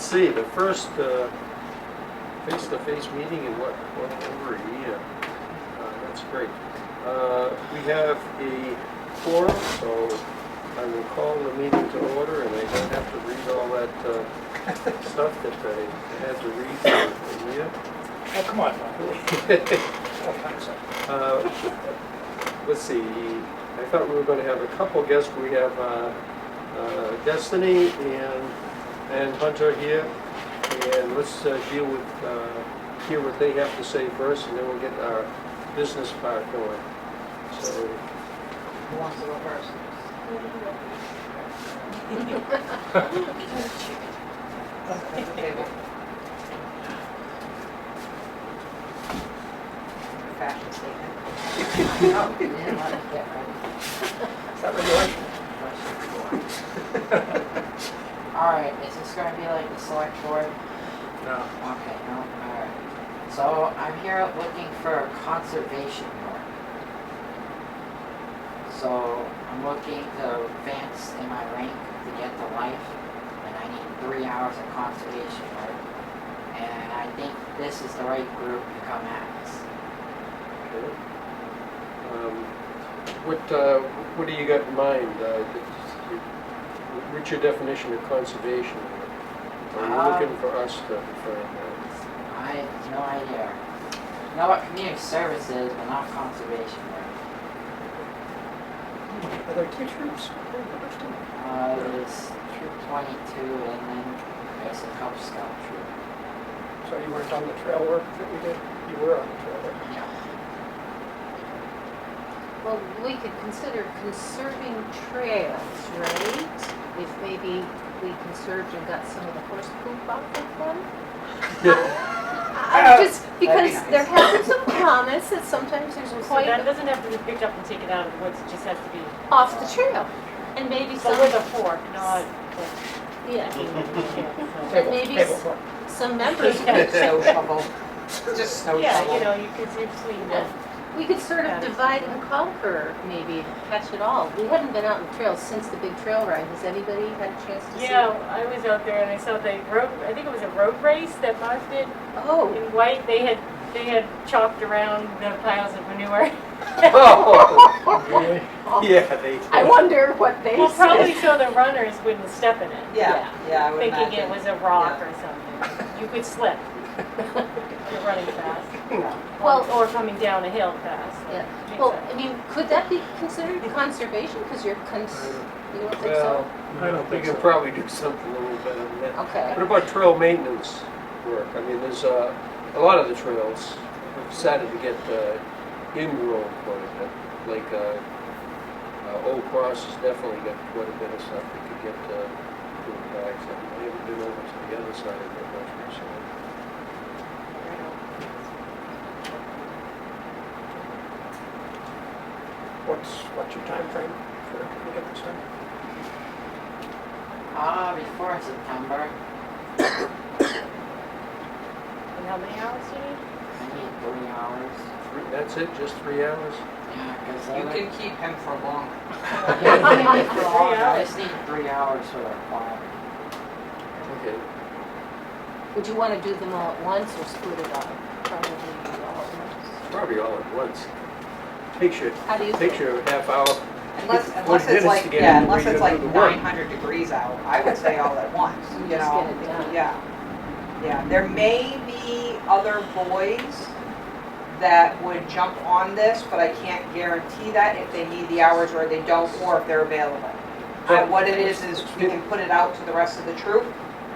let's see, the first face-to-face meeting in what, over a year. That's great. We have a quorum, so I will call the meeting to order, and I don't have to read all that stuff that I had to read for a year. Oh, come on, Bob. Oh, thanks. Let's see, I thought we were going to have a couple guests. We have Destiny and Hunter here, and let's deal with, hear what they have to say first, and then we'll get our business part going. So, Who wants to go first? Table. Fashion statement. Oh, you didn't let us get ready. Is that regulation? All right, is this going to be like the select board? No. Okay, no, all right. So I'm here looking for conservation work. So I'm looking to advance in my rank to get to life, and I need 3 hours of conservation work. And I think this is the right group to come at us. okay. What do you got in mind? What's your definition of conservation? Are you looking for us to define that? I have no idea. I know what community service is, but not conservation work. Are there two troops? There's Troop 22 and then there's a Cub Scout troop. So you weren't on the trail work that we did? You were on the trail work. Yeah. Well, we could consider conserving trails, right? If maybe we conserved and got some of the horse poop off of them? Just because That'd be there nice. have been some comments that sometimes there's So quite that doesn't have to be picked up and taken out of the woods, it just has to be, off the trail. And maybe but some, with a fork, not yeah, the, and maybe Table for. some members could, Snow shovel. Just snow yeah, shovel. you know, you could usually, we could sort Yeah. of divide and conquer, maybe, catch it all. We haven't been out on the trail since the big trail ride. Has anybody had a chance to see? yeah, I was out there and I saw the road, I think it was a road race that Mark did Oh, in White, they had chalked around the piles of manure. Oh, Really? yeah, they. I wonder what they Well, probably said. so the runners wouldn't step in it, Yeah, I would thinking imagine. it was a rock or something. You could slip. You're running fast. Well- Or coming down a hill fast. so Yeah. it makes Well, sense. I mean, could that be considered conservation? Because you're you don't think Well, so? I don't think we can probably do something a little better than that. Okay. What about trail maintenance work? I mean, there's a lot of the trails have started to get ingrown quite a bit. Like Old Cross has definitely got quite a bit of stuff that could get pulled back. So I haven't been over to the other side of it much recently. What's your time frame for to get this done? Before September, And how many hours do you need? I need 3 hours. That's it, just 3 hours? Yeah, because You can keep him for longer. I just need 3 hours for the farm. Okay. Would you want to do them all at once or split it up? Probably all at once. Probably all at once. Takes you a half hour. Unless 40 it's minutes like, to get yeah, in where unless you're it's gonna like do the work. 900 degrees out, I would say all at once, you Just know? get it done. Yeah, yeah. There may be other boys that would jump on this, but I can't guarantee that if they need the hours or they don't, or if they're available. What it is we can put it out to the rest of the troop,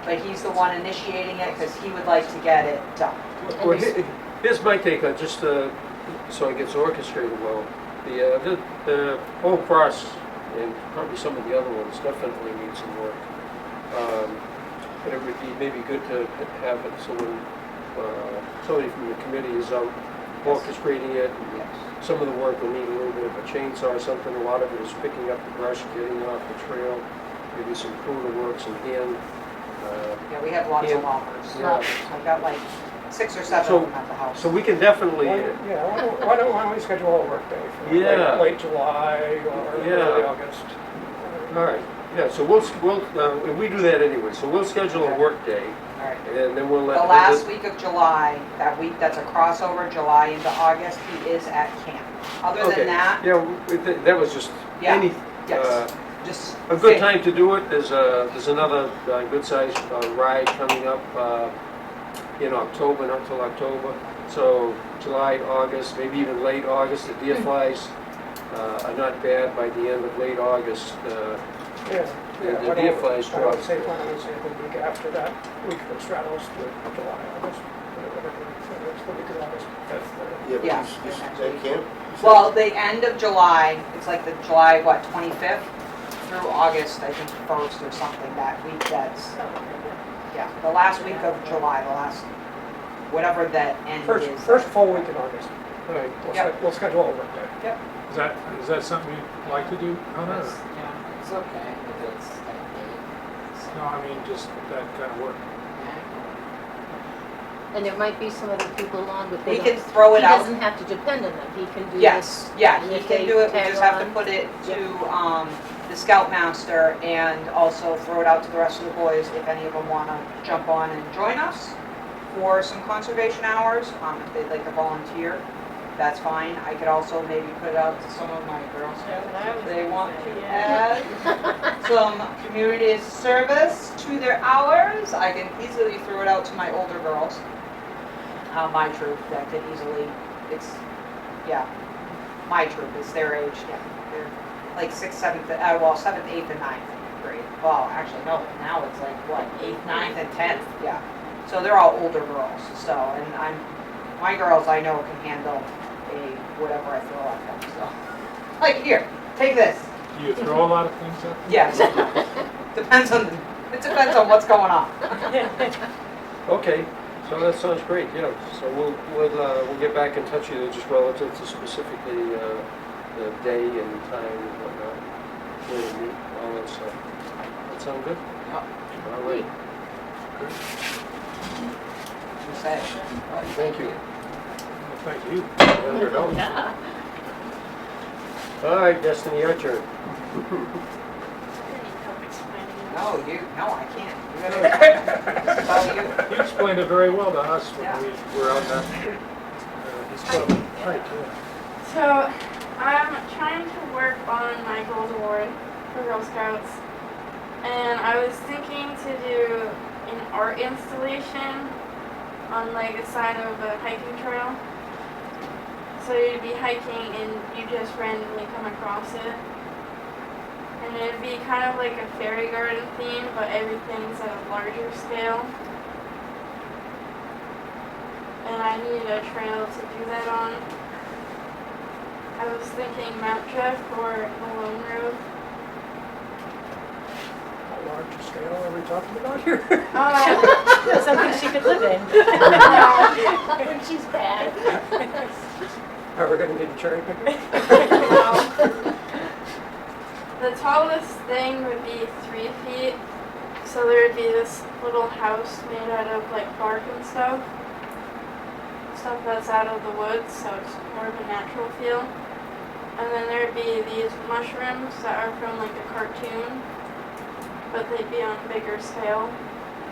but he's the one initiating it because he would like to get it done. Well, here's my take on just so it gets orchestrated well. The Old Cross and probably some of the other ones definitely need some work. But it would be maybe good to have it so when somebody from the committee is out orchestrating it. And Yes. some of the work will need a little bit of a chainsaw or something. A lot of it is picking up the brush, getting off the trail, maybe some pruner work, some hand. Yeah, we have lots Yeah. of loggers. Yeah. I've got like 6 or 7 So- of them at the house. So we can definitely. Why don't we schedule a work day for Yeah. late July or Yeah. early August? All right. Yeah, so and we do that anyway, so we'll schedule a work day, All right. and then we'll let. The last week of July, that week that's a crossover, July into August, he is at camp. Other Okay. than that, Yeah, that was just Yeah, any, yes, just. a good time to do it. There's another good sized ride coming up in October, not till October. So July, August, maybe even late August, the deer flies are not bad by the end of late August. Yeah. The Yeah, deer flies I drop. would say, why don't we say the week after that, week that straddles through July, August, whatever, it's the week of August. Yeah, Yeah. but they can't. Well, the end of July, it's like the July, 25th through August, I think 1st or something, that week that's, yeah, the last week of July, the last, whatever that end is. First full week in August. All right. We'll schedule a work day. Is that something you'd like to do, Hunter? It's, yeah, it's okay if it's that date. So, No, I mean, just that kind of work. yeah. And there might be some other people along with He him. can throw it He out. doesn't have to depend on them, he can do this. Yes, yeah, and he if can they do it, we tag just have to on- put it to, the Scoutmaster and also throw it out to the rest of the boys if any of them wanna jump on and join us for some conservation hours, if they'd like to volunteer, that's fine. I could also maybe put it out to some of my Girl Scouts if they want to add some community service to their hours. I can easily throw it out to my older girls, my troop, that could easily, it's, yeah, my troop is their age, yeah. They're like 6th, 7th, 7th, 8th, and 9th grade. Well, actually, no, now it's like, what, 8th, 9th, and 10th, yeah. So they're all older girls, so, and my girls I know can handle whatever I throw at them, so. Like, here, take this. Do you throw a lot of things up? Yes. It depends on what's going on. Okay, so that sounds great, yeah. So we'll get back in touch with you just relative to specifically the day and time and whatnot, where to meet, all that stuff. That sound good? Yep. All right. You say. Thank you. Well, thank you. Your help. Yeah. All right, Destiny, your turn. No, I can't. You gotta, this is all you. You explained it very well to us when Yeah. we were out at his club. Right, yeah. So, I'm trying to work on my Gold Award for Girl Scouts, and I was thinking to do an art installation on like the side of a hiking trail. So you'd be hiking and you just randomly come across it. And it'd be kind of like a fairy garden theme, but everything's at a larger scale. And I need a trail to do that on. I was thinking Mount Jeff or Malone Road. How large a scale are we talking about here? Oh, Something she could live in. When she's bad. Are we gonna need a cherry picker? the tallest thing would be 3 feet. So there would be this little house made out of like bark and stuff. Stuff that's out of the woods, so it's more of a natural feel. And then there'd be these mushrooms that are from like a cartoon, but they'd be on a bigger scale.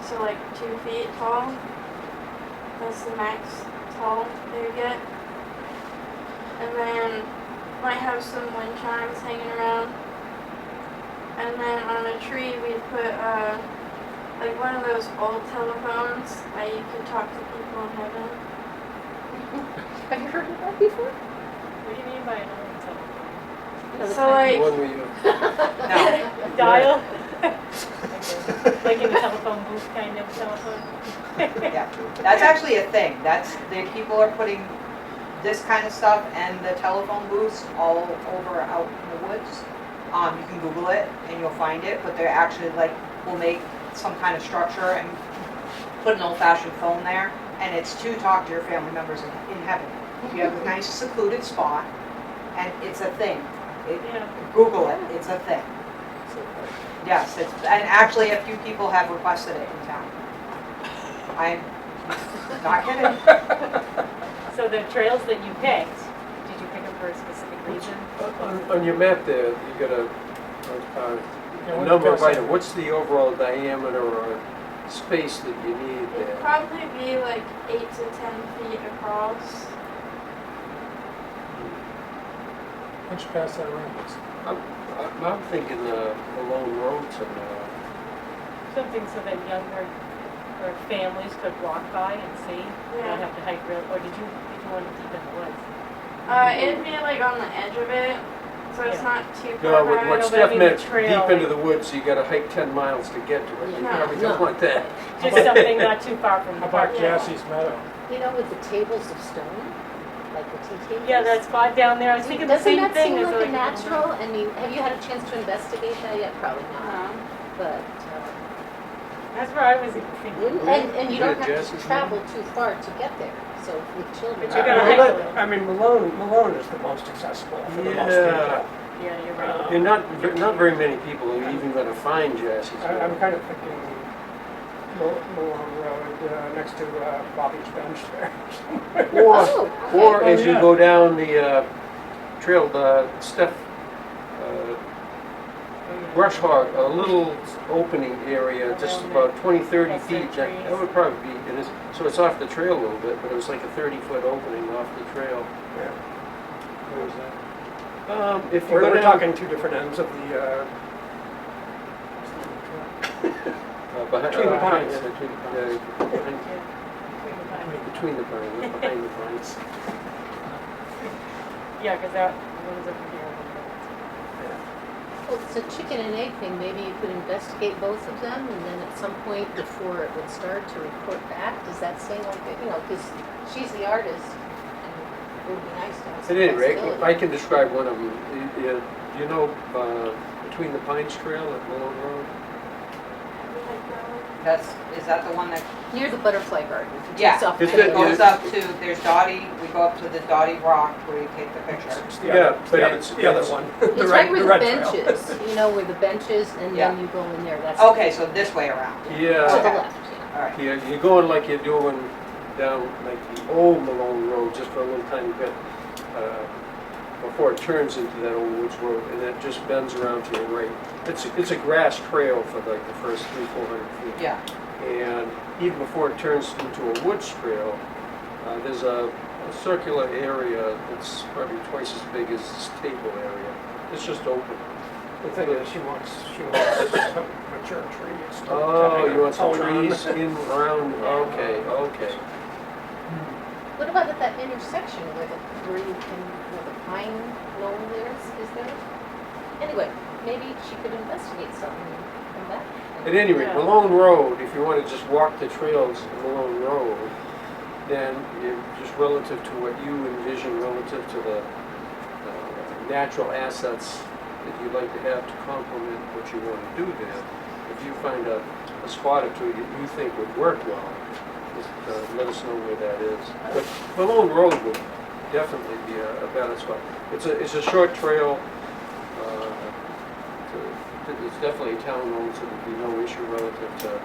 So like 2 feet tall. That's the max tall they would get. And then might have some wind chimes hanging around. And then on a tree we'd put like one of those old telephones that you could talk to people in heaven. Have you heard of that before? What do you mean by an old telephone? So like One where you, No. Dial? Like in a telephone booth kind of telephone? Yeah, that's actually a thing. The people are putting this kind of stuff and the telephone booths all over out in the woods. You can Google it and you'll find it, but they're actually like, will make some kind of structure and put an old-fashioned phone there, and it's to talk to your family members in heaven. You have a nice secluded spot, and it's a thing. Yeah. Google it, it's a thing. Yes, and actually a few people have requested it in town. I'm not kidding. So the trails that you picked, did you pick them for a specific reason? on your map there, you got Yeah, what number of capacity? items, what's the overall diameter or space that you need It'd there? probably be like 8 to 10 feet across. Once you pass that around, it's, I'm thinking along roads and, Something so that younger or families could walk by and see, Yeah. not have to hike real, or did you want it deep in the woods? It'd be like on the edge of it, so it's Yeah. not too no, far what back. No, but I Steph mean meant, the trail, deep into like- the woods, you gotta hike 10 miles to get to it. You No. probably don't No. want that. Just something not too far from how the park. about Yeah. Jassie's Meadow? You know, with the tables of stone, like the tea tables? Yeah, that spot down there, I was thinking the Doesn't same that thing. seem It's like a little- natural? I mean, have you had a chance to investigate that yet? Probably not, No. but, That's where I was thinking. and you don't Yeah, have Jesse's to travel too far to get there, so with children. But you gotta I hike mean, a little. I mean, Malone is the most accessible for the most Yeah. people. Yeah, you're right. And not very many people are even gonna find Jesse's. I'm kind of thinking Malone Road, next to Bobby's Bench there. Or, Oh, okay. or as you yeah. go down the trail, Steph, brush hog, a little opening area, just Around about 20, 30 Cluster feet. That trees. would probably be, it is, so it's off the trail a little bit, but it was like a 30-foot opening off the trail. Yeah. Where is that? If you go We're down, talking two different ends of the, behind, Between the pines. yeah, between the pines, not behind the pines. Yeah, because that one is over here. Well, it's a chicken and egg thing, maybe you could investigate both of them, and then at some point before it would start to report back, does that say like, you know, because she's the artist, and it would be nice to have At some any rate, flexibility. I can describe one of them. You know, between the Pines Trail at Malone Road? Is that the one that, Near the butterfly garden, if you Yeah. take off. Is it that- goes up to, there's Dottie, we go up to the Dottie Rock where you take the picture. it's the Yeah, other, but it's the other it's- one. It's The right where the red trail. benches, you know, where the benches, and Yeah. then you go in there, that's. Okay, so this way around. To the Yeah, left, yeah. All right. you're going like you're doing down like the old Malone Road, just for a little tiny bit, before it turns into that old woods road, and it just bends around to your right. It's a grass trail for like the first 300-400 feet. Yeah. And even before it turns into a woods trail, there's a circular area that's probably twice as big as this table area. It's just open. The thing is, she wants some mature trees. to Oh, kinda you want some hone on. trees in around, okay. What about at that intersection where the pine knoll is there? Anyway, maybe she could investigate something from that. At any rate, Yeah. Malone Road, if you want to just walk the trails of Malone Road, then just relative to what you envision relative to the natural assets that you'd like to have to complement what you want to do there, if you find a spot or two that you think would work well, just let us know where that is. But Malone Road would definitely be a better spot. It's a short trail. It's definitely a town road, so there'd be no issue relative to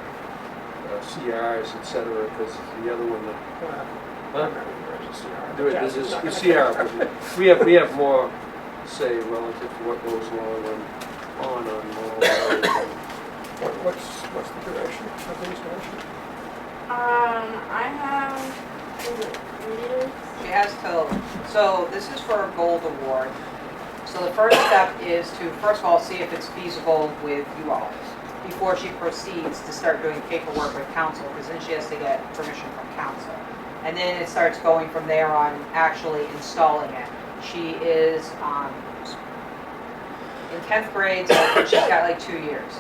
CRs, et cetera, because the other one, Well, there's a CR. do it, this Jassie's is not the gonna CR, care. but we have more say relative to what goes along on Malone Road. What's the duration of the installation? I have, is it 3 years? She has till, so this is for a gold award. So the first step is to, first of all, see if it's feasible with you all before she proceeds to start doing paperwork with council, because then she has to get permission from council. And then it starts going from there on actually installing it. She is in 10th grade, so she's got like 2 years,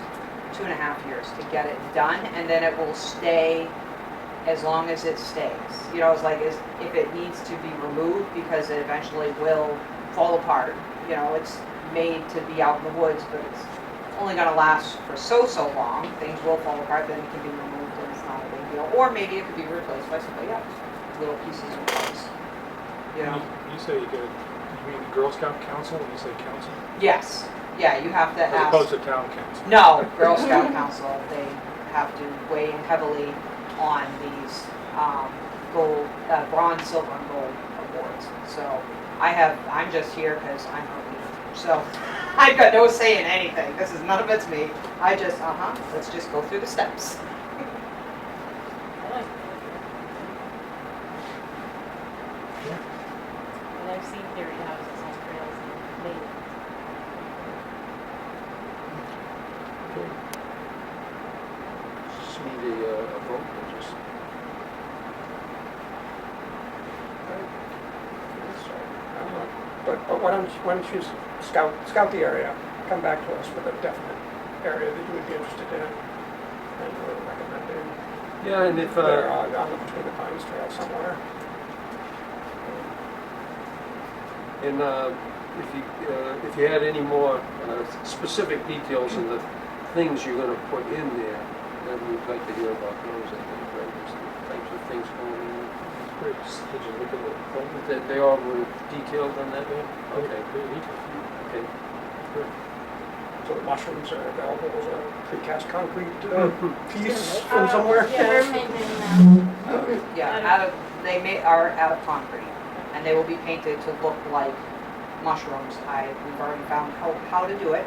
2.5 years to get it done, and then it will stay as long as it stays. You know, it's like if it needs to be removed because it eventually will fall apart. You know, it's made to be out in the woods, but it's only gonna last for so long. Things will fall apart, then it can be removed and it's not a big deal. Or maybe it could be replaced by somebody else, little pieces and parts. You know? You say you get, you mean the Girl Scout Council when you say council? Yes, yeah, you have to As ask. opposed to town council? No, Girl Scout Council, they have to weigh in heavily on these gold, bronze, silver, and gold awards. So I'm just here because I'm her leader. So I've got no say in anything. This is none of it's me. I just, let's just go through the steps. I like it. And I've seen theory houses on trails and made it. Just need a vote, or just. I don't know. But why don't you scout the area, come back to us with a definite area that you would be interested in, and we're recommending Yeah, and if, there on the Between the Pines Trail somewhere. and if you had any more specific details in the things you're gonna put in there, then we'd like to hear about those, I think, right? There's the types of things going in. Great. Did you look at the phone? That they all were detailed on that, man? Okay, okay. So the mushrooms are available as a precast concrete piece Yeah. from somewhere? Yeah. We're making them. Yeah, are out of concrete, and they will be painted to look like mushrooms. We've already found how to do it.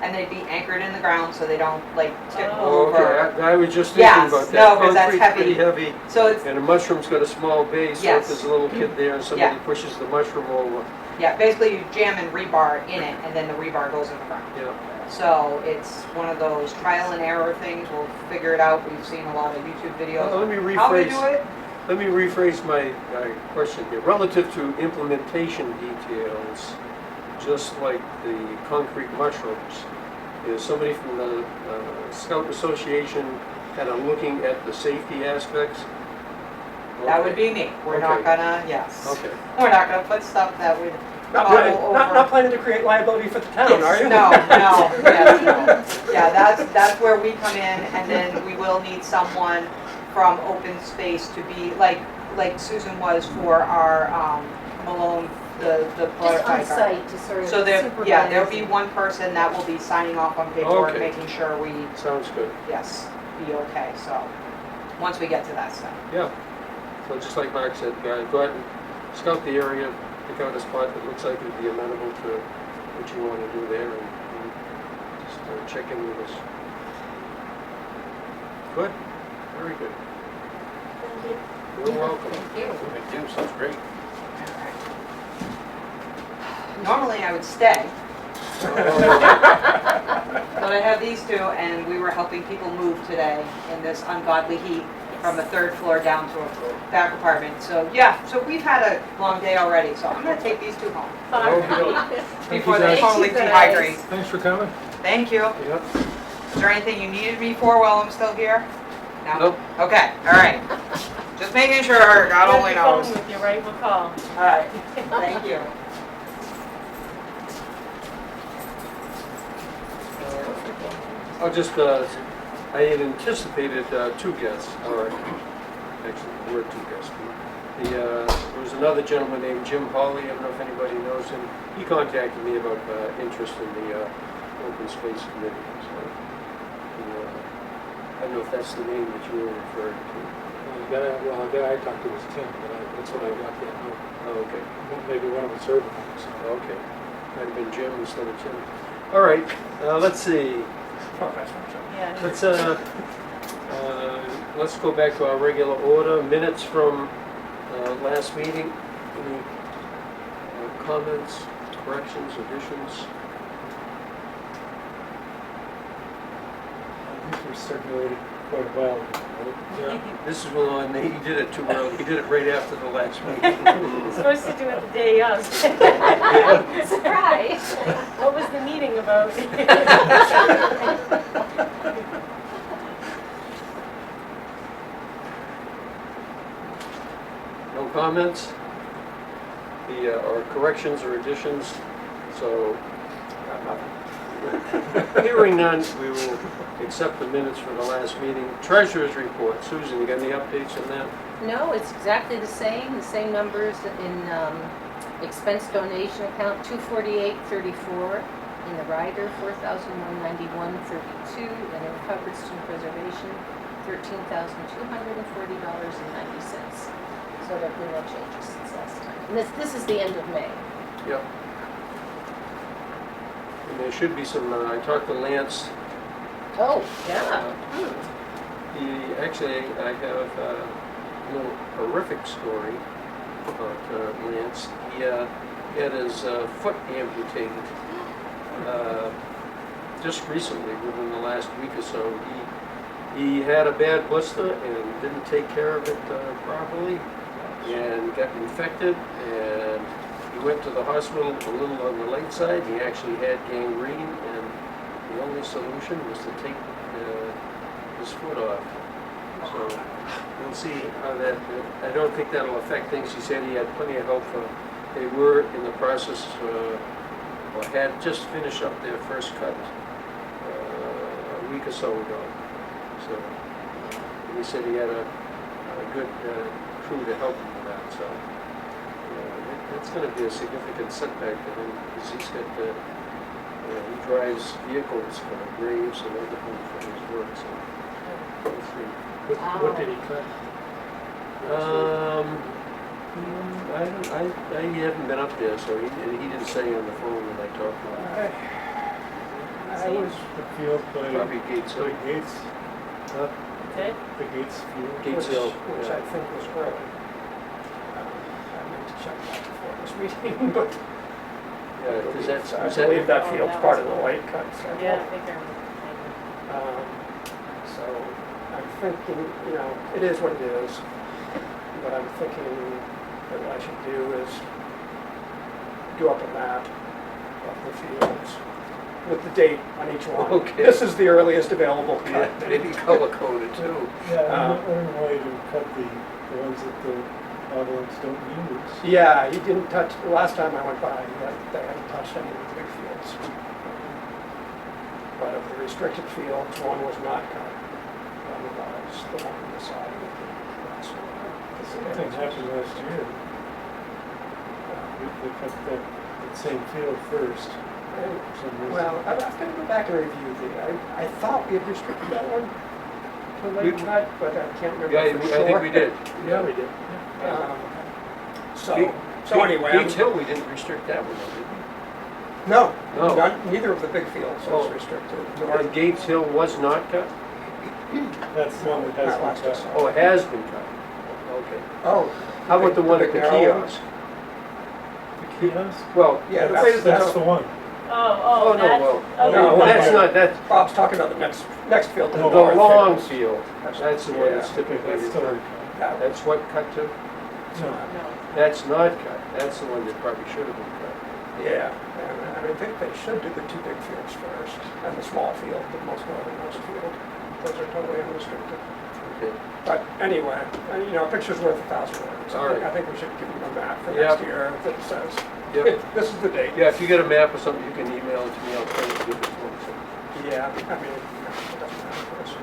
And they'd be anchored in the ground so they don't like tip Oh, over. okay, I was just thinking Yes, about that. no, 'cause that's Concrete's pretty heavy, So it's, and a mushroom's got a small base, so if Yes. there's a little kid there and somebody pushes the mushroom over, yeah, basically you jam in rebar in it, and then the rebar goes in the ground. yeah. So it's one of those trial and error things. We'll figure it out. We've seen a lot of YouTube videos Let me on how to do rephrase, it. let me rephrase my question here. Relative to implementation details, just like the concrete mushrooms, is somebody from the Scout Association kind of looking at the safety aspects? That would be me. We're not Okay. gonna, yes. Okay. We're not gonna put stuff that would Not topple planning, over. not planning to create liability for the town, are you? No, yes, no. Yeah, that's where we come in, and then we will need someone from open space to be, like Susan was for our Malone, the Just on prototype. site to sort of So there'll be supervise. one person that will be signing off on paperwork, Okay. making sure we, Sounds good. yes, be okay, so, once we get to that step. Yeah. So just like Mark said, go out and scout the area, pick out a spot that looks like it'd be amenable to what you want to do there, and just check in with us. Good. Very good. You're welcome. I do, sounds great. Normally I would stay, but I have these two, and we were helping people move today in this ungodly heat from the third floor down to a back apartment. So yeah, so we've had a long day already, so I'm gonna take these two home before they guys. totally Thank you, guys. dehydrate. Thanks for coming. Thank you. Yep. Is there anything you needed me for while I'm still here? No? Nope. Okay, all right. Just making sure, God only You have your knows. phone with you, right? We'll call. All right, thank you. I'll just, I had anticipated two guests, or actually, there were two guests. There was another gentleman named Jim Hawley, I don't know if anybody knows him. He contacted me about interest in the Open Space Committee, so, I don't know if that's the name that you were referring to. The guy I talked to was Tim, but that's what I got there. Oh, okay. Maybe one of them served him, so. Okay. Might have been Jim instead of Tim. All right, let's see. Oh, that's not true. Yeah. Let's go back to our regular order. Minutes from last meeting. Any comments, corrections, additions? I think we circulated quite a while ago, right? Yeah. This is one, he did it too early. He did it right after the last meeting. You're supposed to do it the day of. Surprise! What was the meeting about? No comments? Or corrections or additions? So, Got nothing. hearing none, we will accept the minutes for the last meeting. Treasurer's report. Susan, you got any updates on that? No, it's exactly the same numbers in expense donation account 248.34, in the rider 4,191.32, and in recovered student preservation $13,240.90. So there have been no changes since last time. And this is the end of May. Yep. there should be some, I talked to Lance. Oh, yeah. Actually, I have a little horrific story about Lance. He had his foot amputated just recently, within the last week or so. He had a bad blister and didn't take care of it properly and got infected, and he went to the hospital a little on the late side. He actually had gangrene, and the only solution was to take his foot off. So we'll see how that, I don't think that'll affect things. He said he had plenty of help. They were in the process, or had just finished up their first cut a week or so ago. So he said he had a good crew to help him with that. So that's going to be a significant setback for him, because he's got he drives vehicles for Graves and other things for his work. So we'll see. What did he cut? I haven't been up there, so he didn't say on the phone when I talked to him. I was, The field by Probably Gates Hill. Gates, Okay. the Gates field. Gates Hill, which yeah. I think was early. I meant to check that before this meeting, but Yeah, is that, I is that, believe that Oh, field's that part was of the cool. late cut. So, Yeah, I think I remember. So I'm thinking, it is what it is. What I'm thinking that what I should do is do up a map of the fields with the date on each one. Okay. This is the earliest available cut. yeah, maybe color coded too. Yeah, I don't know why you cut the ones that the Avalanche don't use. Yeah, he didn't touch, the last time I went by, they hadn't touched any of the big fields. But of the restricted fields, one was not cut. One was the one on the side of the last one. Something happened last year. They cut that same field first. For some reason. Well, I've got to go back and review I thought we had restricted that one to late We- cut, but I can't remember Yeah, for I sure. think we did. Yeah, we did. So anyway, Gates Hill, we didn't restrict that one, did no, No. neither of the big fields Oh. was restricted. we? And Gates Hill was not cut? That's the one that has Not last been I cut. saw. Oh, it has been cut. Okay. Oh. How about the one at the big narrow one? kiosk? The kiosk? Well, Yeah, the that's- way that That's the the, one. Oh, no, that's, well, oh, no, that's okay. not, that's Bob's talking about the next field. to the the north. long field. That's the one Yeah. that's typically That's still cut. cut. That- That's what cut to? No. no. That's not cut. That's the one that probably should have been cut. Yeah, and I think they should do the two big fields first, and the small field, the most northernmost field. Those are totally unrestricted. Okay. But anyway, a picture's worth 1,000 words. All right. I think we should give them a map for Yep. next year that says, Yep. this is the date. Yeah, if you get a map or something, you can email it to me. I'll try to give it to them. So. Yeah, it doesn't matter for us.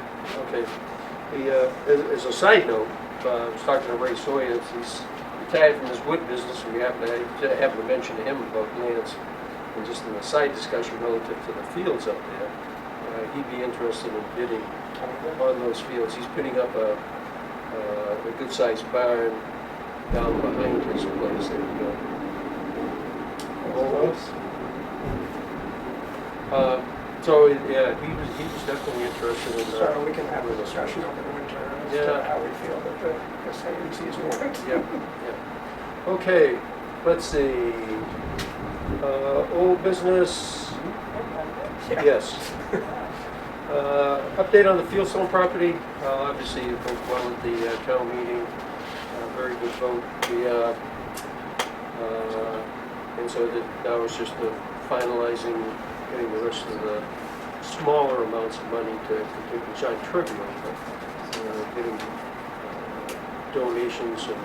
Okay. As a side note, I was talking to Ray Sawyer. He's retired from his wood business, and we happened to mention to him about Lance, and just in a side discussion relative to the fields up there. He'd be interested in bidding on those fields. He's putting up a good-sized barn down behind his place. There So yeah, he was definitely interested in that. So we can have a discussion over the winter as to Yeah. how we feel that the haying season went. Yeah, yeah. Okay, let's see. Old business, Yeah. yes. Update on the Fieldstone property. Obviously, you voted well at the town meeting. Very good vote. And so that was just finalizing, getting the rest of the smaller amounts of money to complete, which aren't trivial, but getting donations and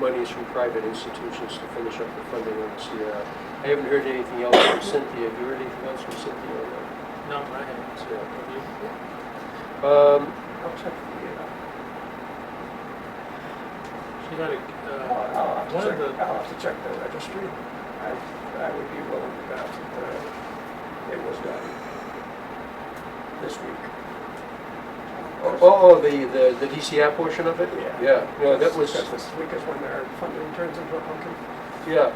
monies from private institutions to finish up the funding on the CR. I haven't heard anything else from Cynthia. Have you heard anything else from Cynthia on that? No, I haven't. Yeah. Have you? I'll check the, She had I'll have to one check, of the, I'll have to check the registry. I would be willing to bet that it was done this week. The DCR portion of it? Yeah. Yeah, no, that was, Because this week is when their funding turns into a pumpkin. Yeah,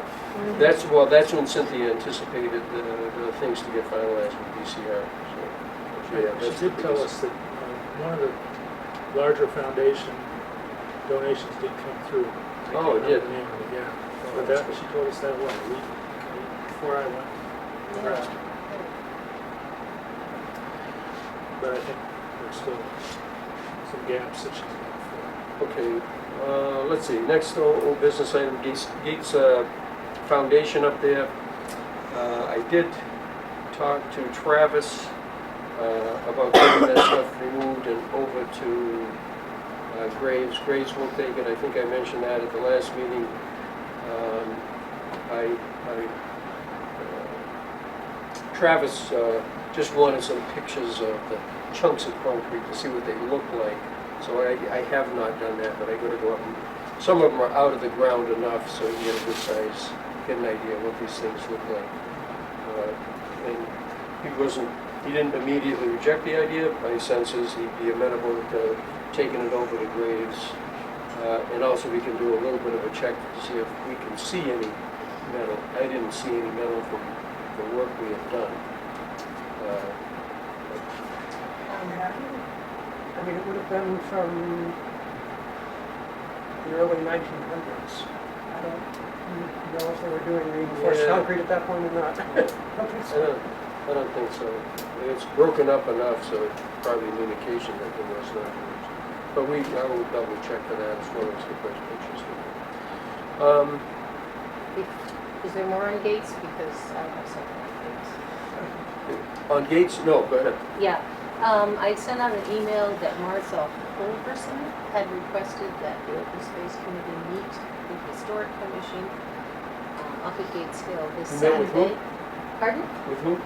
that's when Cynthia anticipated the things to get finalized with DCR, so, yeah, She that's the did tell biggest- us that one of the larger foundation donations did come through. I can't Oh, it remember did? the name of it, yeah. Oh, But that's that, good. she told us that, what, a week before I went? Yeah. But I think there's still some gaps that she's going Okay, let's see, next old business item, Gates Foundation up there. I did talk to Travis about getting that stuff removed and over to Graves. Graves will take it, I think I mentioned that at the last meeting. Travis just wanted some pictures of the chunks of concrete to see what they look like. So I have not done that, but I gotta go up and, some of them are out of the ground enough so you get a good size, get an idea of what these things look like. And he didn't immediately reject the idea. My sense is he'd be amenable to taking it over to Graves. And also we can do a little bit of a check to see if we can see any metal. I didn't see any metal from the work we have done. I mean, it would have been from the early 1900s. I don't know if they were doing reinforced Yeah. concrete at that point or not. I don't think so. I don't think so. It's broken up enough, so it's probably an indication that there was not used. But I will double check for that as well as get those pictures. Is there more on Gates? Because I have something on Gates. On Gates, no, go ahead. Yeah, I sent out an email that Martha Holverson had requested that the Open Space Committee meet the Historic Commission up at Gatesville this You met with who? Saturday. Pardon? With whom?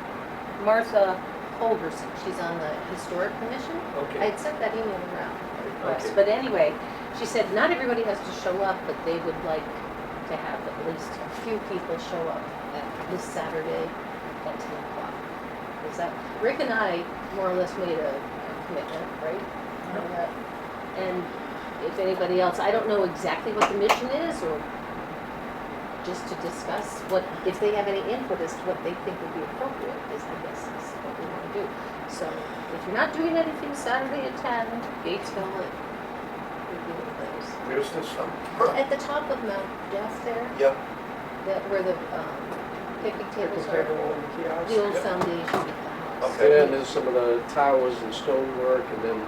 Martha Holverson, she's on the Historic Commission. I Okay. had sent that email around, a request, Okay. but anyway, she said not everybody has to show up, but they would like to have at least a few people show up at this Saturday at 10 o'clock. Is that, Rick and I more or less made a commitment, right? On that. And if anybody else, I don't know exactly what the mission is, or just to discuss what, if they have any input as to what they think would be appropriate, is I guess is what we want to do. So if you're not doing anything Saturday at 10, Gatesville would be the place. Where's this from? At the top of Mount Death there, Yep. where the picnic tables Picnic are, table and kiosk. the old Yep. foundation of the house. Okay. And there's some of the towers and stonework, and then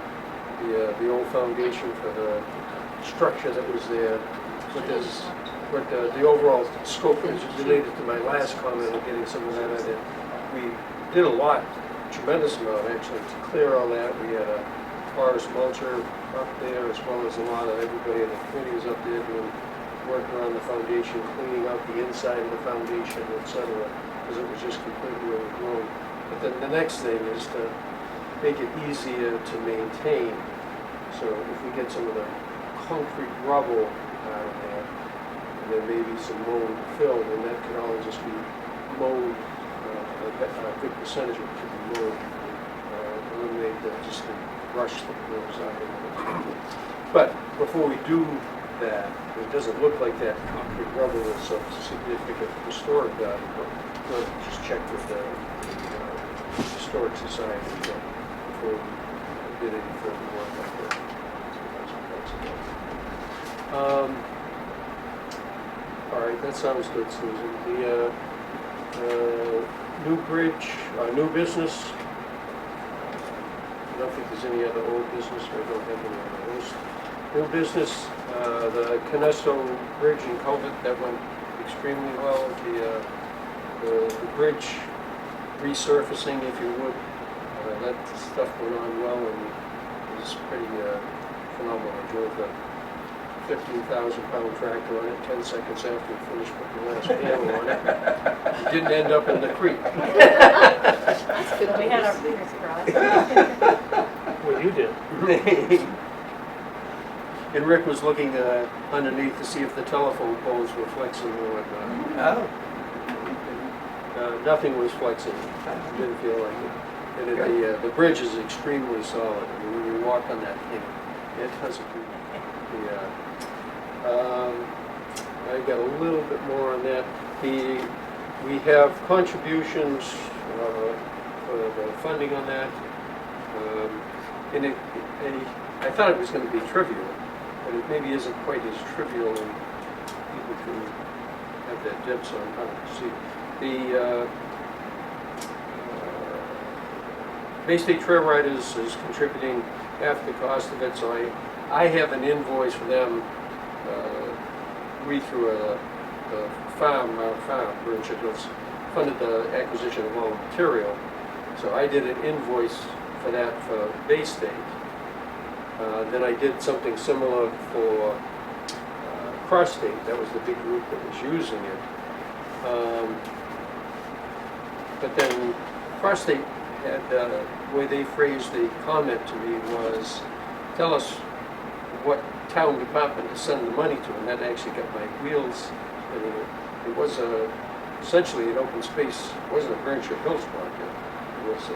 the old foundation for the structure that was there. But the overall scope is related to my last comment of getting some of that out there. We did a lot, tremendous amount actually, to clear all that. We had a forest mulcher up there, as well as a lot of everybody in the committee was up there doing work around the foundation, cleaning out the inside of the foundation, etc., because it was just completely overgrown. But then the next thing is to make it easier to maintain. So if we get some of the concrete rubble out of there, and then maybe some mold filled, and that could all just be mowed, a good percentage of it could be mowed, eliminate just the brush that grows out of it. But before we do that, it doesn't look like that concrete rubble is of significant historic value, but we'll just check with the Historic Society before we did any further work up there. All right, that sounds good, Susan. The new bridge, new business. I don't think there's any other old business, or I don't have any other list. New business, the Canesto Bridge and Culvert, that went extremely well. The bridge resurfacing, if you would, that stuff went on well, and it was pretty phenomenal. I drove the 15,000-pound tractor on it 10 seconds after we finished putting the last panel on it. It didn't end up in the creek. That's good. We had our fingers crossed. Well, you did. And Rick was looking underneath to see if the telephone poles were flexing or whatnot. Oh. Nothing was flexing. Didn't feel like it. And the bridge is extremely solid. I mean, when you walk on that thing, it doesn't. I got a little bit more on that. We have contributions for the funding on that. And I thought it was going to be trivial, but it maybe isn't quite as trivial, and people can have their dips on how to see. The Bay State Trail Riders is contributing half the cost of it, so I have an invoice for them, read through a farm, Burn Chicklets funded the acquisition of all the material. So I did an invoice for that for Bay State. Then I did something similar for Cross State. That was the big group that was using it. But then Cross State had, the way they phrased the comment to me was, tell us what town department to send the money to, and that actually got my wheels spinning. It was essentially an open space, it wasn't a Bernshire Hills project, it was an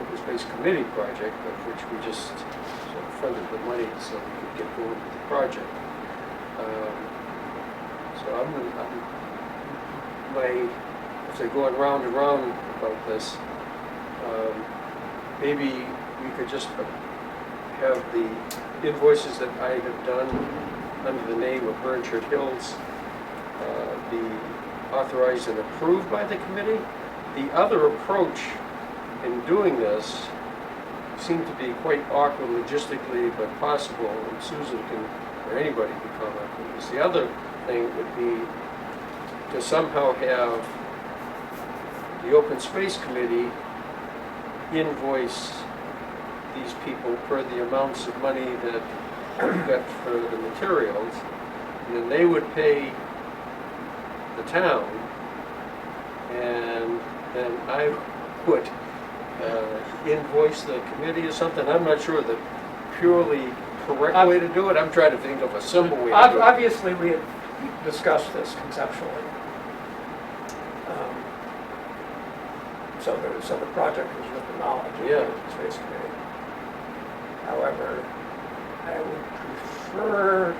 open space committee project, of which we just sort of funded the money so we could get going with the project. So if they're going round and round about this, maybe we could just have the invoices that I have done under the name of Bernshire Hills be authorized and approved by the committee. The other approach in doing this seemed to be quite awkward logistically, but possible, and Susan can, or anybody can comment on this. The other thing would be to somehow have the Open Space Committee invoice these people per the amounts of money that we got for the materials, and then they would pay the town, and then I would invoice the committee or something. I'm not sure the purely correct way to do it. I'm trying to think of a simple way to do it. Obviously, we had discussed this conceptually. So the project was with the knowledge of the Open Space Committee. However, I would prefer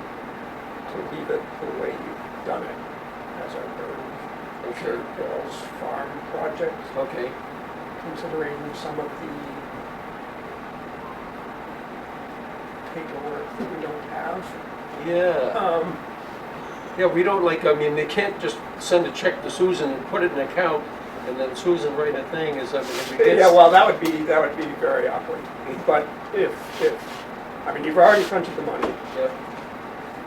to leave it the way you've done it as a Bernshire Hills farm project. Okay. Considering some of the paperwork that we don't have. Yeah. Yeah, we don't they can't just send a check to Susan and put it in an account, and then Susan write a thing as if we get. Yeah, well, that would be very awkward. But if you've already fronted the money. Yep.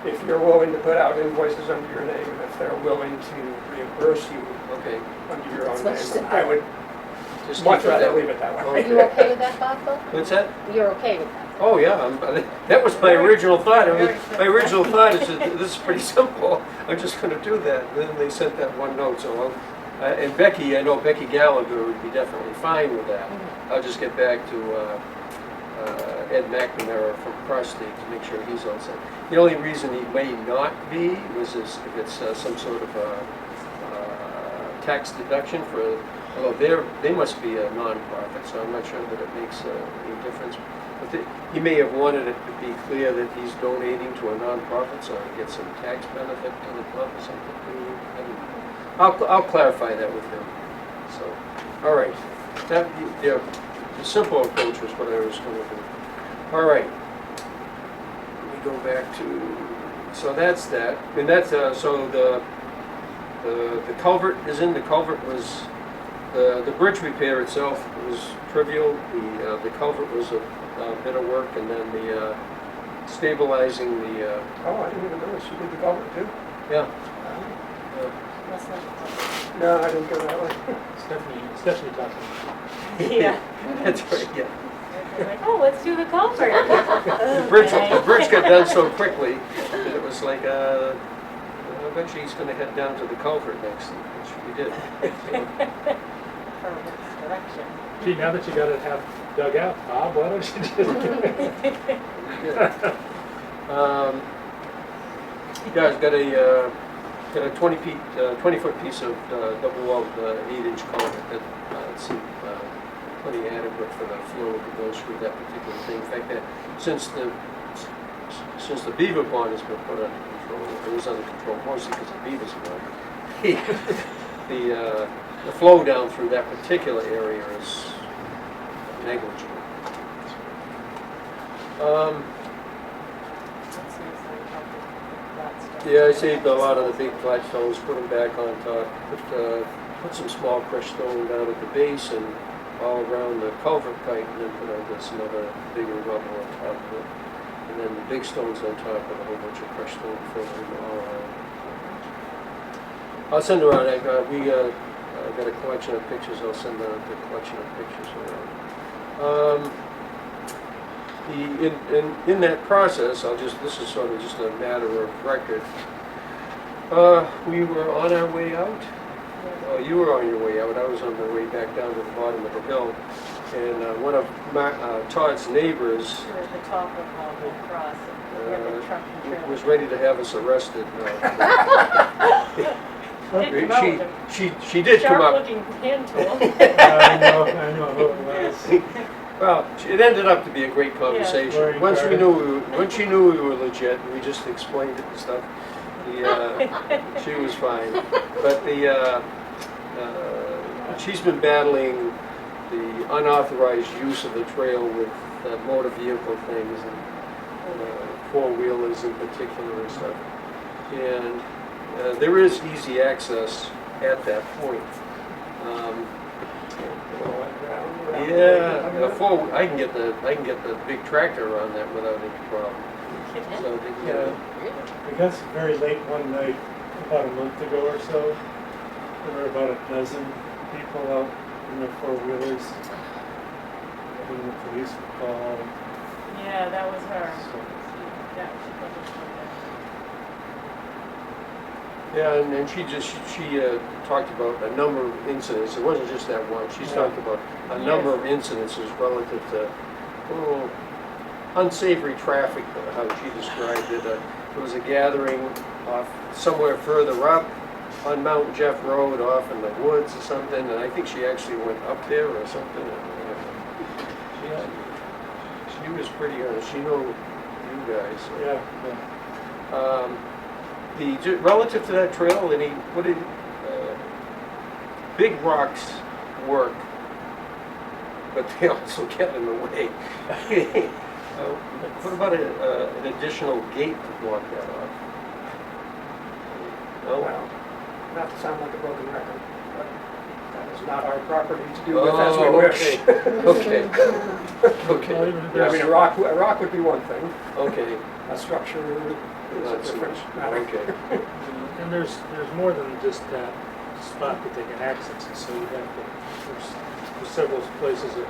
If you're willing to put out invoices under your name, and if they're willing to reimburse you Okay. under your own It's much name, simpler. I would Just much keep it rather that leave it that Are way. you okay with that, Bob, though? What's that? You're okay with that? Oh, yeah, that was my original thought. My original thought is that this is pretty simple. I'm just going to do that. And then they sent that one note, so and Becky, I know Becky Gallagher would be definitely fine with that. I'll just get back to Ed McNamara from Cross State to make sure he's all set. The only reason he may not be was if it's some sort of tax deduction for, although they must be a non-profit, so I'm not sure that it makes any difference. But he may have wanted it to be clear that he's donating to a non-profit, so he gets some tax benefit to the club or something. I don't know. I'll clarify that with him. So, all right. The simple approach was what I was going to do. All right. Let me go back to. So that's that. And that's so the culvert is in. The culvert was the bridge repair itself was trivial. The culvert was a bit of work, and then the stabilizing the. Oh, I didn't even notice you did the culvert too. Yeah. No, I didn't go that way. Stephanie talking. Yeah. That's right. Yeah. They're like, oh, let's do the culvert. The bridge got done so quickly that it was like, I bet she's going to head down to the culvert next, which we did. Perfect direction. Gee, now that you got it half dug out, Bob, why don't you just... Guys, got a 20-foot piece of double-walled 8-inch culvert that seemed plenty adequate for the flow that goes through that particular thing. In fact, since the beaver pond has been put under control. It was under control mostly because the beavers were around. The flow down through that particular area is negligible. That's nice that you have that stuff. Yeah, I saved a lot of the big flat stones, put them back on top, put some small crushed stone down at the base and all around the culvert pipe, and then put some other bigger rubble on top of it. And then the big stones on top with a whole bunch of crushed stone filled in all around. I'll send around, I got a collection of pictures, I'll send the collection of pictures around. In that process, this is sort of just a matter of record. We were on our way out. You were on your way out. I was on my way back down to the bottom of the hill. And one of Todd's neighbors We're at the top of the cross, and we have the truck and trailer. was ready to have us arrested. Did come out with a She did come up. sharp-looking hand tool. I know who it was. Well, it ended up to be a great conversation. Very Once good. once she knew we were legit, and we just explained it and stuff. She was fine, but she's been battling the unauthorized use of the trail with motor vehicle things and four-wheelers in particular and stuff. And there is easy access at that point. Yeah, I can get the big tractor around that without any problem. So I guess very late one night, about a month ago or so, there were about a dozen people out in their four-wheelers. And the police were called. Yeah, that was her. So, Yeah, she published it. Yeah, and then she talked about a number of incidents. It wasn't just that one. She's talked about a number of incidences relative to unsavory traffic, how she described it. There was a gathering off somewhere further up on Mount Jeff Road, off in the woods or something, and I think she actually went up there or something. She was pretty honest. She knew you guys. yeah. Relative to that trail, big rocks work, but they also get in the way. What about an additional gate to block that off? No? Well, not to sound like a broken record, but that is not our property to do with as we wish. Okay. Okay. I mean, a rock would be one thing. Okay. A structure is Not a so different much. matter. Okay. And there's more than just that spot that they can access it, so you have to, there's several places there's a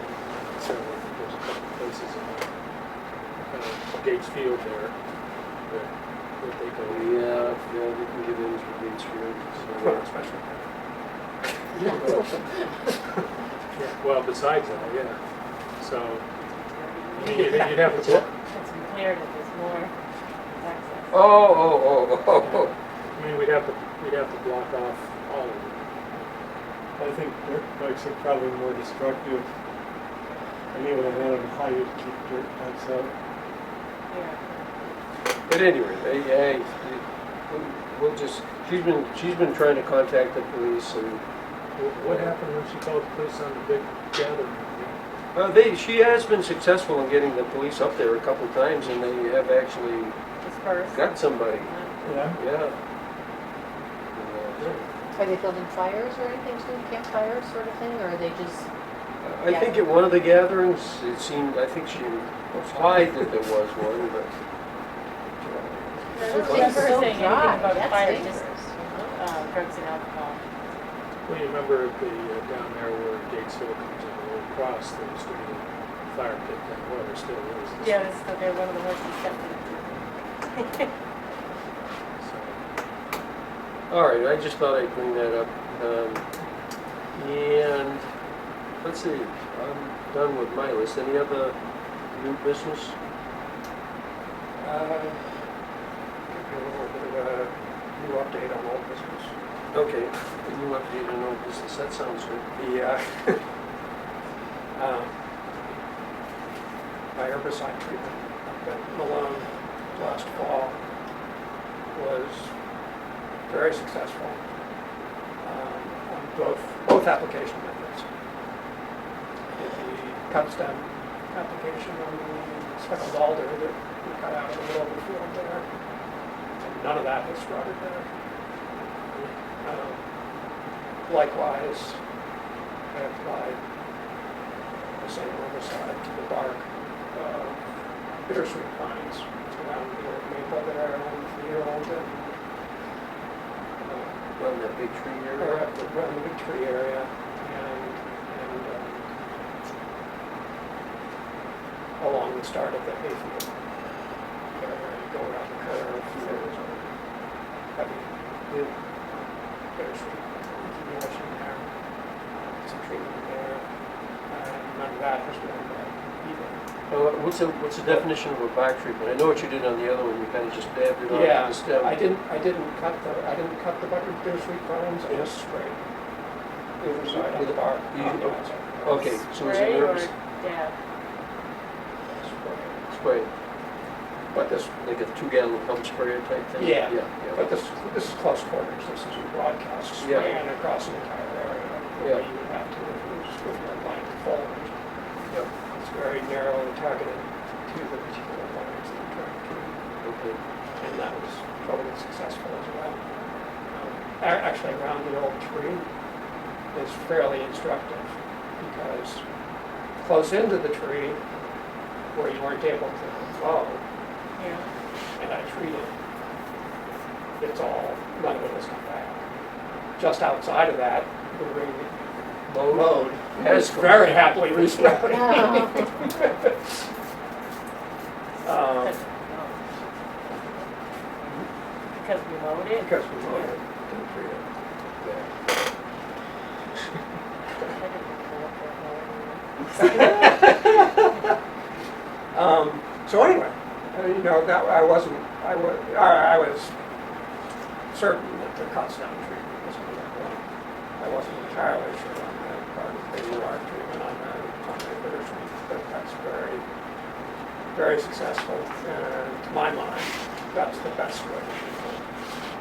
couple places in Gates Field there that they go. Yeah, they can get in through Gates Field. Well, especially. Yeah, well, besides that, yeah. So, I mean, you'd have to, It's been cleared that there's more access. Oh. I mean, we'd have to block off all of it. I think dirt bikes are probably more destructive. Anyway, I don't know how you keep dirt bikes out. Yeah. At any rate, we'll just, she's been trying to contact the police and What happened when she called the police on the big gathering? she has been successful in getting the police up there a couple times and they have actually Dispersed. got somebody. Yeah. Yeah. Are they building fires or anything too, campfires sort of thing, or are they just, I think at one of the gatherings, I think she implied that there was one, but. I don't It's remember her so saying dry, anything about that's fire, dangerous. just drugs and alcohol. Well, you remember down there where Gatesville comes in the Old Cross, there used to be a fire pit down there, there still is. Yeah, they're one of the most accepted. All right, I just thought I'd bring that up. And let's see, I'm done with my list. Any other new business? Give you a little bit of a new update on old business. Okay, a new update on old business, that sounds good. My herbicide treatment up at Malone last fall was very successful on both application methods. I did the cut stem application on the speckled alder that we cut out in the middle of the field there. And none of that has sprouted there. Likewise, I applied the same herbicide to the bark of bittersweet pines around the old maple there and the field and Around that big tree or area? around the big tree area and along the start of the hayfield. Where you go around the curve, there's a heavy bittersweet accumulation there, some treatment there, and none of that has been either. What's the definition of a bark treatment? I know what you did on the other one, you kind of just dabbed it on Yeah, the stem. I didn't cut the bittersweet pines, I just sprayed the other side of the bark. Okay, so it's Spray an or herbicide dab? spray, But this, like a 2-gallon pump sprayer type thing? Yeah. Yeah, but this is close quarters, this is a broadcast Yeah. spraying across an entire area. Yeah. Where you would have to, if it was with your line foliage. Yeah. It's very narrowly targeted to the particular lines that you're trying to treat. Okay. And that was totally successful as well. Actually, around the old tree is fairly instructive because close into the tree where you weren't able to mow Yeah. and I treated, it's all, none of it has come back. Just outside of that, the ring mowed Has is come very back. happily resprouting. Because we mowed it? Because we mowed it, didn't treat it. So anyway, you know, that I was certain that the cut stem treatment was going to work. I wasn't entirely sure on that part of the bark treatment on the bittersweet, but that's very, very successful. And to my mind, that's the best way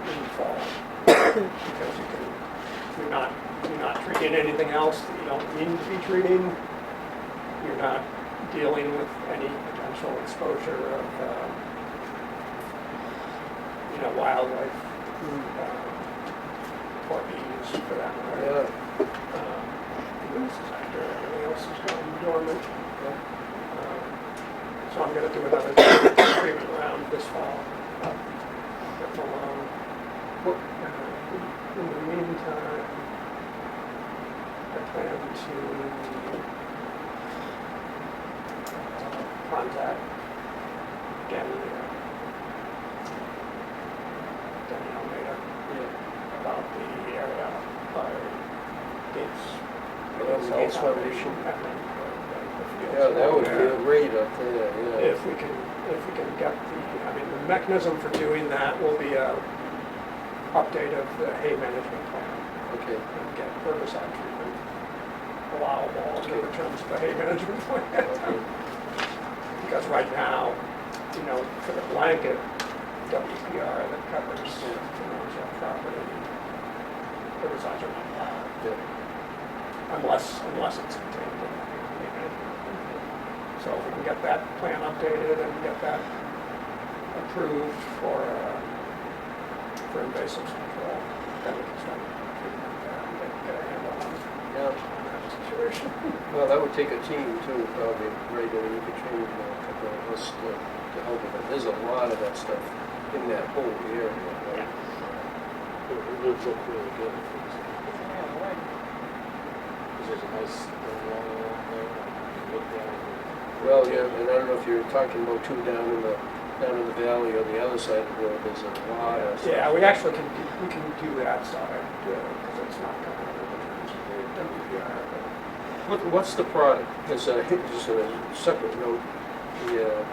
in the fall because you're not treating anything else that you don't need to be treating. You're not dealing with any potential exposure of, wildlife, or bees for that matter. This is after everything else has gone dormant. So I'm going to do another treatment round this fall. Get them alone. In the meantime, I plan to contact Danny Almeida about the area by Gates. Gates Foundation. And then the fields Yeah, that along would be there. great up there, yeah. If we can get the mechanism for doing that will be a update of the hay management plan. Okay. And get herbicide treatment allowable under the terms of the hay management plan. Okay. Because right now, for the blanket WPR that covers, that property, herbicides are not allowed. Yeah. Unless it's contained in the hay management plan. So if we can get that plan updated and get that approved for invasives control, then we can start treatment there and get a handle on Yeah. that situation. Well, that would take a team too, probably, right, I mean, you could train a couple of us to help with it. There's a lot of that stuff in that whole area, right? It would look really good if it was, Yeah, right. because there's a nice stone wall along there, you can look down. Well, yeah, and I don't know if you're talking about too down in the valley or the other side of the road, there's a lot of stuff. Yeah, we actually can do that side, because it's not covered under the terms of the WPR. What's the product? Because just on a separate note, the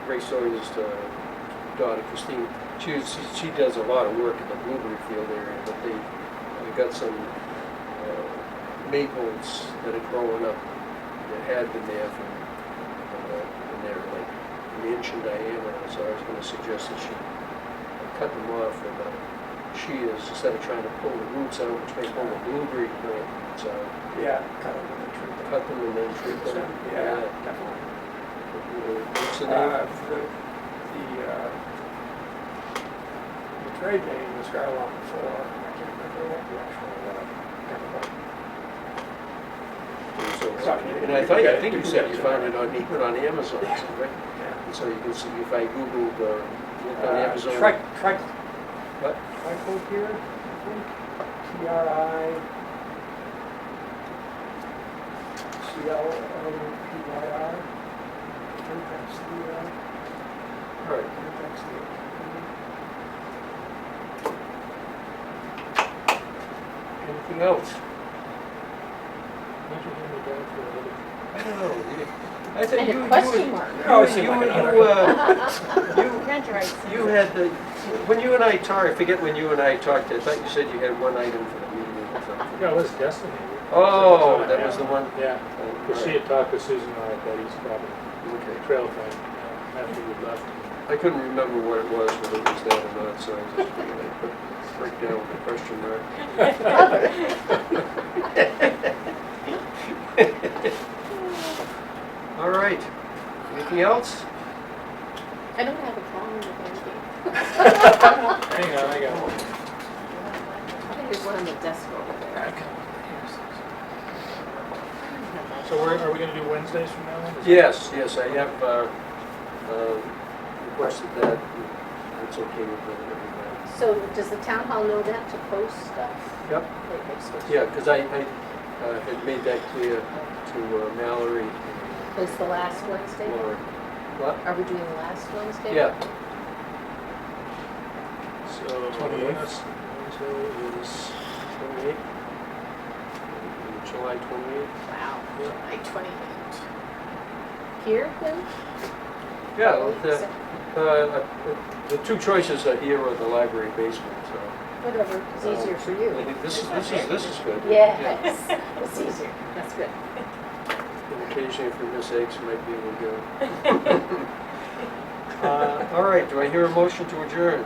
Ray Sawyer's daughter Christine, she does a lot of work in the blueberry field area, but they've got some maples that are growing up that had been there from they're like an inch in diameter, so I was gonna suggest that she cut them off with shears instead of trying to pull the roots out, which may pull the blueberry plant. So Yeah, cut them and treat them. cut them and then treat them. Yeah, definitely. What's the name? The trade name was Garlon before. I can't remember what the actual chemical. And I think you said you found it even on Amazon, right? Yeah. And so you can see if I Googled, looked on Amazon. What? Triclopyr, I think. TRICLOPYR. I think that's the, All right. Anything else? Don't you hand me down for a little? I don't know. I think And you, a question mark. you had the, when you and I talked, I forget when you and I talked, I thought you said you had one item for the meeting or something. Yeah, it was Destiny. Oh, that was the one? Yeah, Oh, because she had talked to Susan and I at that East Providence Okay. trail thing after we left. I couldn't remember what it was, whether it was that or not, so I just figured I'd put break down with a question mark. All right. Anything else? I don't have a problem with anything. Hang on, I got one. I think there's one on the desk over there. So are we gonna do Wednesdays from now on? Is that- Yes, yes, I have requested that. That's okay with everybody. So does the town hall know that to post stuff? Yep. They switched. Yeah, because I had made that clear to Mallory Post the last Wednesday? and Laura. What? Are we doing the last Wednesday? Yeah. So, 28th. last Wednesday is 28th. July 28th. Wow, July 28th. Here then? Yeah, Oh, the two choices are here or the library basement, so. Whatever, it's easier for you. I think this is good. Yes, it's easier, that's good. And occasionally if we miss eggs, we might be able to go. All right, do I hear a motion to adjourn?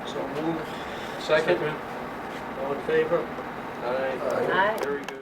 So move. Second? All in favor? Aye. Aye. Very good.